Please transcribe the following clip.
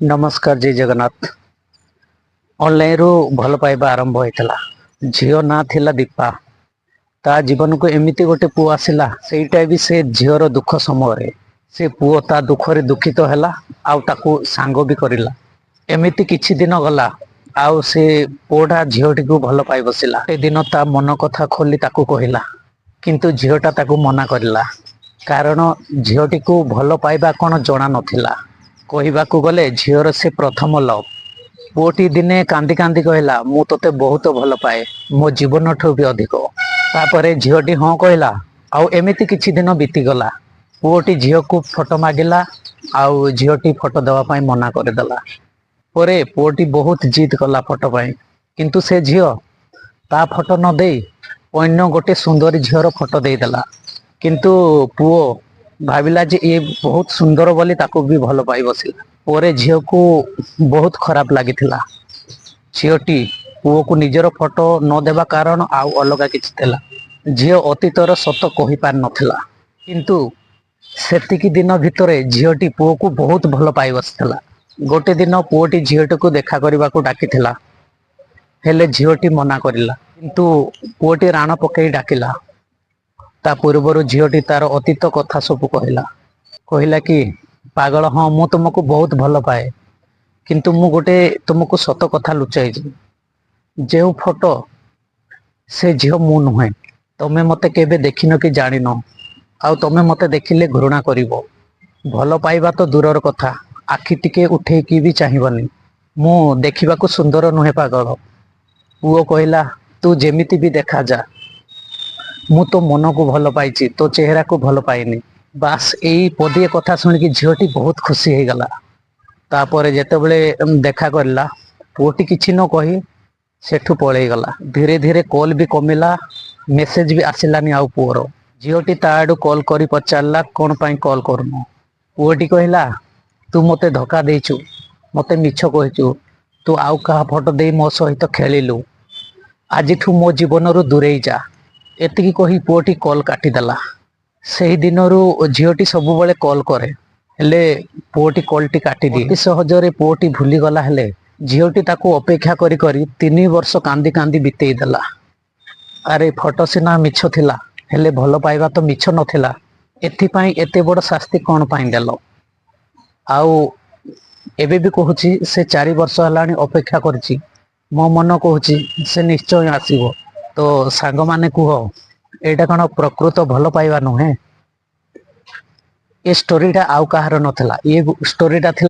नमस्कार जय जगन्नाथ। ऑनलाइन रु भल पाइबा आरंभ होता। झील ना थिला दीपा। ता जीवन को एमती गोटे पुआ आसला सेटा भी से झीर दुख समय से पुओ ता दुख रे दुखित हैला आउ ताकू सांग भी करला। एमिति किछि दिन गला आउ से पुओटा झीटी को भल पाई बसिला। ए दिन ता मन कथा खोली ताकू कहिला किंतु झीटा ताकू मना करला कारण झीटी को भल पाइबा कौन जना नथिला। कहवाकू गले झीर से प्रथम लव। पुओटी दिने कांदी कांदी कहला मु तोते बहुत भल पाए मो जीवन ठू भी अधिक। तापरे झीटी हाँ कहला आउ एमिति किछि दिन बीतीगला। पुओटी झील को फोटो मागिला आउ झीटी फोटो देवाई मना करदेला। परे पुओटी बहुत जिद कला फोटो पाई किंतु से झील ता फोटो न दे अन्य गोटे सुंदरी झीर फोटो देदेला। किंतु पुओ भाविला जे ये बहुत सुंदर बोली ताको भी भल पाई बसिला। परे झील को बहुत खराब लागिथिला। झीटी पुओ को निजर फोटो न देवा कारण आउ अलगा किछि थिला। झील अतीतर सत कहि पार नथिला किंतु सेतिकी दिन भितरे झीटी पुओ को बहुत भल पाई बसिथिला। गोटे दिन पुओटी झीटी को देखा करने को डाकिथिला हेले झीटी मना करिला किंतु पुओटी राण पकई डाकिला। ता पूर्वर झीटी तार अतीत कथा सब कहला कि पागल हाँ मु तुमको बहुत भल पाए किंतु मु गोटे तुमको सत कथा लुचाई जो फोटो से झील मु नुहे तमें मते केबे देखिन कि जानिन आउ तमें मते देखिले घृणा करिवो। भल पाइबा तो दूरर कथा आखि टिके उठेकी भी चाहिबनी। मु देखिबाकू सुंदर नुहे पागल। पुओ कहला तू जेमिति भी देखा जा मु तो मन को भल पाई तो चेहरा को भल पाइनी। बास यही पदिए कथा शुणिकी झीटी बहुत खुशी हो गला। तापर जेतेबेले देखा करला पुओटी किछि न कही सेठू पळेई गला। धीरे धीरे कॉल भी कमिला मेसेज भी आसिलानी आउ पुओर। झीटी ता आडू कॉल करी पचारला कौन पाई कॉल करनु। पुओटी कहला तू मते धोखा देचु मते मिछ कहिचु तू आउ कहा फोटो दे मो सहित खेलिलु आज मो जीवन रु दूरेई जा। एतिकी कही पुओटी कॉल काटिदेला। से दिन झीटी सब बेले कॉल करे हेले पुओटी कॉलटी काटी दिए। अति सहजरे पुओटी भूली गला हेले झीटी ताकू अपेक्षा करी करी 3 वर्ष कांदी कांदी बीतेई देला। अरे फोटो सिना मिछ थिला हेले भल पाइबा तो मिछ नथिला। एथिपाई एते बड़ शास्ति कौन पाई देल। आउ एबे भी कहूची से 4 वर्ष हलानी अपेक्षा करची मो मन कहूची से निश्चय आसीबो। तो सांग माने कुह एटा कौन प्रकृत भल पाइबा नुहे। ए स्टोरीटा आउ कहार नथिला ये स्टोरीटा